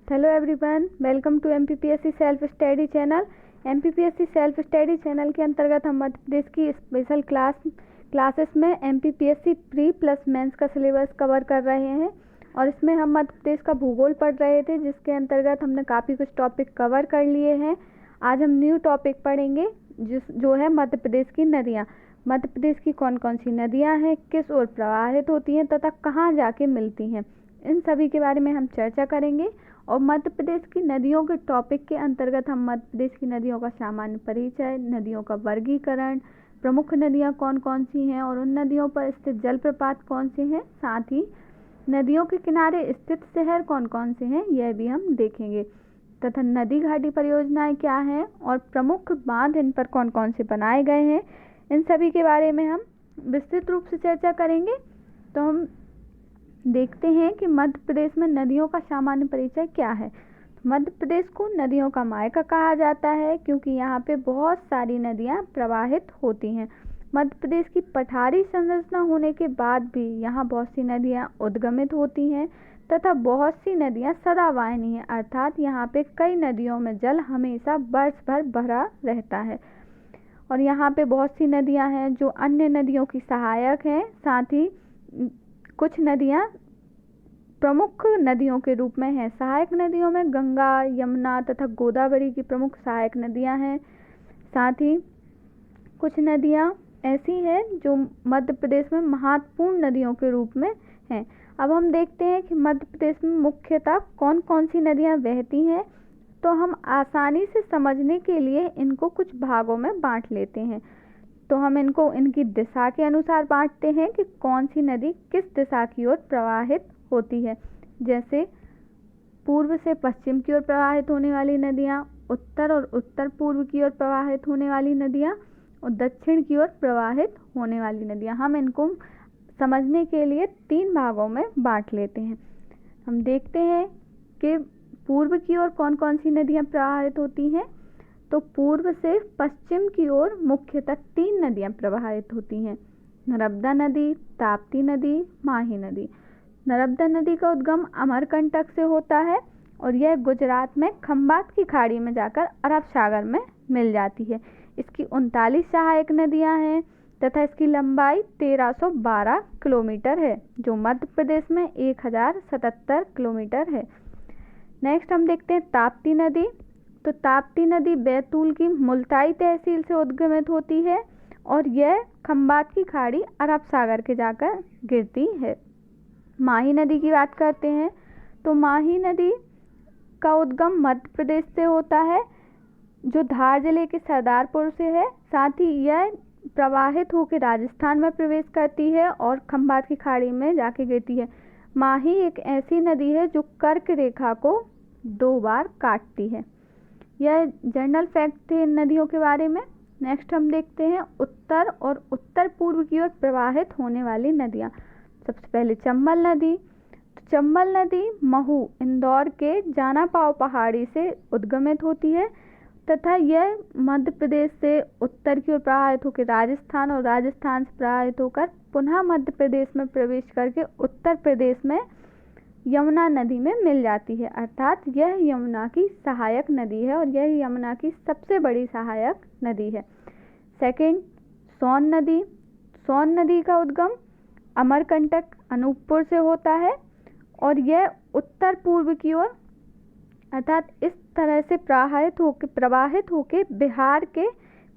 Hello everyone, welcome to MPPSC self study channel. MPPSC self study channel के अंतर्गत हम मध्य प्रदेश की स्पेशल क्लासेस में एमपीपीएससी प्री प्लस मेंस का सिलेबस कवर कर रहे हैं और इसमें हम मध्य प्रदेश का भूगोल पढ़ रहे थे, जिसके अंतर्गत हमने काफ़ी कुछ टॉपिक कवर कर लिए हैं। आज हम न्यू टॉपिक पढ़ेंगे जो है मध्य प्रदेश की नदियाँ। मध्य प्रदेश की कौन कौन सी नदियाँ हैं, किस ओर प्रवाहित होती हैं तथा कहाँ जाके मिलती हैं, इन सभी के बारे में हम चर्चा करेंगे। और मध्य प्रदेश की नदियों के टॉपिक के अंतर्गत हम मध्य प्रदेश की नदियों का सामान्य परिचय, नदियों का वर्गीकरण, प्रमुख नदियाँ कौन कौन सी हैं और उन नदियों पर स्थित जलप्रपात कौन से हैं, साथ ही नदियों के किनारे स्थित शहर कौन कौन से हैं, यह भी हम देखेंगे। तथा नदी घाटी परियोजनाएं क्या हैं और प्रमुख बांध इन पर कौन कौन से बनाए गए हैं, इन सभी के बारे में हम विस्तृत रूप से चर्चा करेंगे। तो हम देखते हैं कि मध्य प्रदेश में नदियों का सामान्य परिचय क्या है। मध्य प्रदेश को नदियों का मायका कहा जाता है क्योंकि यहाँ पे बहुत सारी नदियाँ प्रवाहित होती हैं। मध्य प्रदेश की पठारी संरचना होने के बाद भी यहाँ बहुत सी नदियाँ उद्गमित होती हैं तथा बहुत सी नदियाँ सदावाहिनी हैं, अर्थात यहाँ पे कई नदियों में जल हमेशा वर्ष भर भरा रहता है। और यहाँ पे बहुत सी नदियाँ हैं जो अन्य नदियों की सहायक हैं, साथ ही कुछ नदियाँ प्रमुख नदियों के रूप में हैं। सहायक नदियों में गंगा, यमुना तथा गोदावरी की प्रमुख सहायक नदियाँ हैं। साथ ही कुछ नदियाँ ऐसी हैं जो मध्य प्रदेश में महत्वपूर्ण नदियों के रूप में हैं। अब हम देखते हैं कि मध्य प्रदेश में मुख्यतः कौन कौन सी नदियाँ बहती हैं, तो हम आसानी से समझने के लिए इनको कुछ भागों में बांट लेते हैं। तो हम इनको इनकी दिशा के अनुसार बांटते हैं कि कौन सी नदी किस दिशा की ओर प्रवाहित होती है। जैसे पूर्व से पश्चिम की ओर प्रवाहित होने वाली नदियाँ, उत्तर और उत्तर पूर्व की ओर प्रवाहित होने वाली नदियाँ और दक्षिण की ओर प्रवाहित होने वाली नदियाँ। हम इनको समझने के लिए 3 भागों में बांट लेते हैं। हम देखते हैं कि पूर्व की ओर कौन कौन सी नदियाँ प्रवाहित होती हैं। तो पूर्व से पश्चिम की ओर मुख्यतः 3 नदियाँ प्रवाहित होती हैं: नर्मदा नदी, ताप्ती नदी, माही नदी। नर्मदा नदी का उद्गम अमरकंटक से होता है और यह गुजरात में खंबात की खाड़ी में जाकर अरब सागर में मिल जाती है। इसकी 39 सहायक नदियाँ हैं तथा इसकी लंबाई 1312 किलोमीटर है, जो मध्य प्रदेश में 1077 किलोमीटर है। नेक्स्ट हम देखते हैं ताप्ती नदी। तो ताप्ती नदी बैतूल की मुल्ताई तहसील से उद्गमित होती है और यह खंबात की खाड़ी अरब सागर के जाकर गिरती है। माही नदी की बात करते हैं तो माही नदी का उद्गम मध्य प्रदेश से होता है, जो धार जिले के सरदारपुर से है। साथ ही यह प्रवाहित होकर राजस्थान में प्रवेश करती है और खंबात की खाड़ी में जाके गिरती है। माही एक ऐसी नदी है जो कर्क रेखा को 2 बार काटती है। यह जनरल फैक्ट थे इन नदियों के बारे में। नेक्स्ट हम देखते हैं उत्तर और उत्तर पूर्व की ओर प्रवाहित होने वाली नदियाँ। सबसे पहले चंबल नदी। तो चंबल नदी महू इंदौर के जानापाव पहाड़ी से उद्गमित होती है तथा यह मध्य प्रदेश से उत्तर की ओर प्रवाहित होकर राजस्थान और राजस्थान से प्रवाहित होकर पुनः मध्य प्रदेश में प्रवेश करके उत्तर प्रदेश में यमुना नदी में मिल जाती है, अर्थात यह यमुना की सहायक नदी है और यह यमुना की सबसे बड़ी सहायक नदी है। सेकंड, सोन नदी। सोन नदी का उद्गम अमरकंटक अनूपपुर से होता है और यह उत्तर पूर्व की ओर अर्थात इस तरह से प्रवाहित होके बिहार के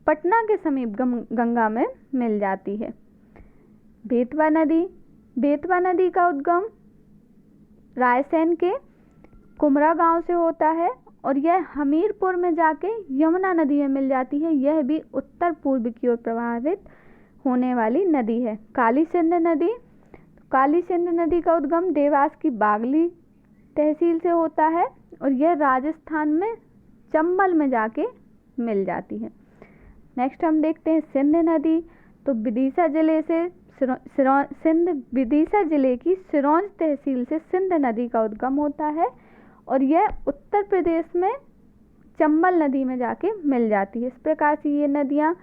पटना के समीप गंगा में मिल जाती है। बेतवा नदी। बेतवा नदी का उद्गम रायसेन के कुमरा गांव से होता है और यह हमीरपुर में जाके यमुना नदी में मिल जाती है। यह भी उत्तर पूर्व की ओर प्रवाहित होने वाली नदी है। काली सिंध नदी। काली सिंध नदी का उद्गम देवास की बागली तहसील से होता है और यह राजस्थान में चंबल में जाके मिल जाती है। नेक्स्ट हम देखते हैं सिंध नदी। तो विदिशा जिले की सिरोंज तहसील से सिंध नदी का उद्गम होता है और यह उत्तर प्रदेश में चंबल नदी में जाके मिल जाती है। इस प्रकार से ये नदियाँ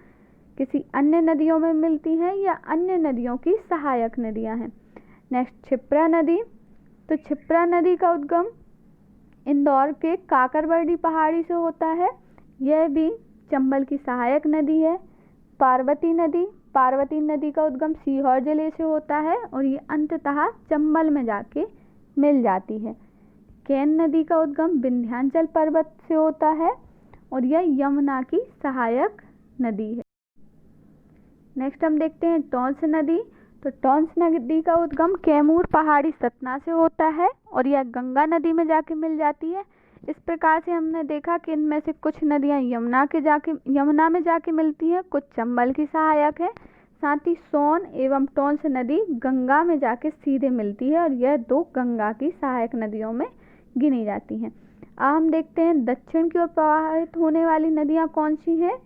किसी अन्य नदियों में मिलती हैं या अन्य नदियों की सहायक नदियाँ हैं। नेक्स्ट क्षिप्रा नदी। तो क्षिप्रा नदी का उद्गम इंदौर के काकरबरडी पहाड़ी से होता है। यह भी चंबल की सहायक नदी है। पार्वती नदी का उद्गम सीहोर जिले से होता है और ये अंततः चंबल में जाके मिल जाती है। केन नदी का उद्गम विंध्याचल पर्वत से होता है और यह यमुना की सहायक नदी है। नेक्स्ट हम देखते हैं टॉन्स नदी। तो टॉन्स नदी का उद्गम कैमूर पहाड़ी सतना से होता है और यह गंगा नदी में जाके मिल जाती है। इस प्रकार से हमने देखा कि इनमें से कुछ नदियां यमुना में जाके मिलती हैं, कुछ चंबल की सहायक है। साथ ही सोन एवं टॉन्स नदी गंगा में जाके सीधे मिलती है और यह दो गंगा की सहायक नदियों में गिनी जाती हैं। अब हम देखते हैं दक्षिण की ओर प्रवाहित होने वाली नदियां कौन सी हैं।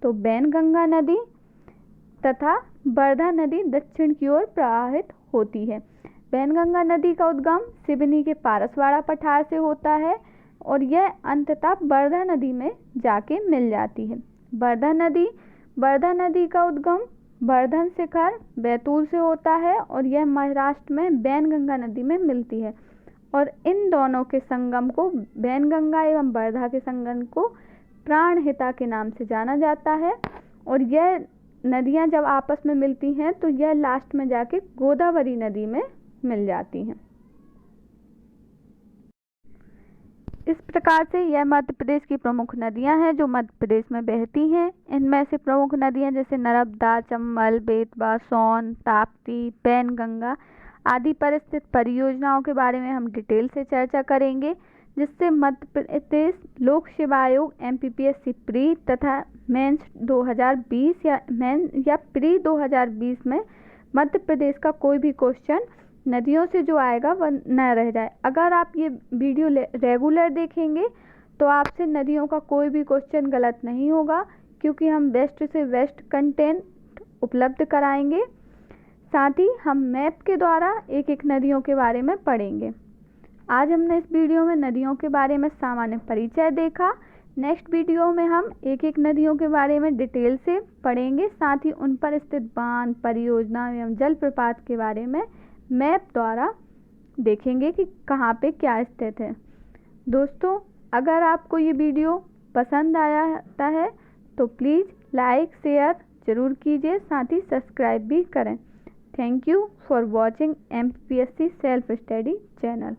तो बैनगंगा नदी तथा वर्धा नदी दक्षिण की ओर प्रवाहित होती है। बैनगंगा नदी का उद्गम सिवनी के पारसवाड़ा पठार से होता है और यह अंततः वर्धा नदी में जाके मिल जाती है। वर्धा नदी का उद्गम वर्धन शिखर बैतूल से होता है और यह महाराष्ट्र में बैनगंगा नदी में मिलती है और इन दोनों के संगम को, बैनगंगा एवं वर्धा के संगम को प्राणहिता के नाम से जाना जाता है। और यह नदियां जब आपस में मिलती हैं तो यह लास्ट में जाके गोदावरी नदी में मिल जाती हैं। इस प्रकार से यह मध्य प्रदेश की प्रमुख नदियां हैं जो मध्य प्रदेश में बहती हैं। इनमें से प्रमुख नदियां जैसे नर्मदा, चंबल, बेतवा, सोन, ताप्ती, बैनगंगा आदि पर स्थित परियोजनाओं के बारे में हम डिटेल से चर्चा करेंगे, जिससे मध्य प्रदेश लोक सेवा आयोग MPPSC प्री तथा मेंस 2020 या प्री 2020 में मध्य प्रदेश का कोई भी क्वेश्चन नदियों से जो आएगा वह न रह जाए। अगर आप ये वीडियो रेगुलर देखेंगे तो आपसे नदियों का कोई भी क्वेश्चन गलत नहीं होगा, क्योंकि हम बेस्ट से बेस्ट कंटेंट उपलब्ध कराएंगे। साथ ही हम मैप के द्वारा एक एक नदियों के बारे में पढ़ेंगे। आज हमने इस वीडियो में नदियों के बारे में सामान्य परिचय देखा। नेक्स्ट वीडियो में हम एक एक नदियों के बारे में डिटेल से पढ़ेंगे, साथ ही उन पर स्थित बांध, परियोजना एवं जलप्रपात के बारे में मैप द्वारा देखेंगे कि कहाँ पे क्या स्थित है। दोस्तों, अगर आपको ये वीडियो पसंद आया है तो प्लीज़ लाइक शेयर ज़रूर कीजिए, साथ ही सब्सक्राइब भी करें। Thank you for watching MPPSC self study channel.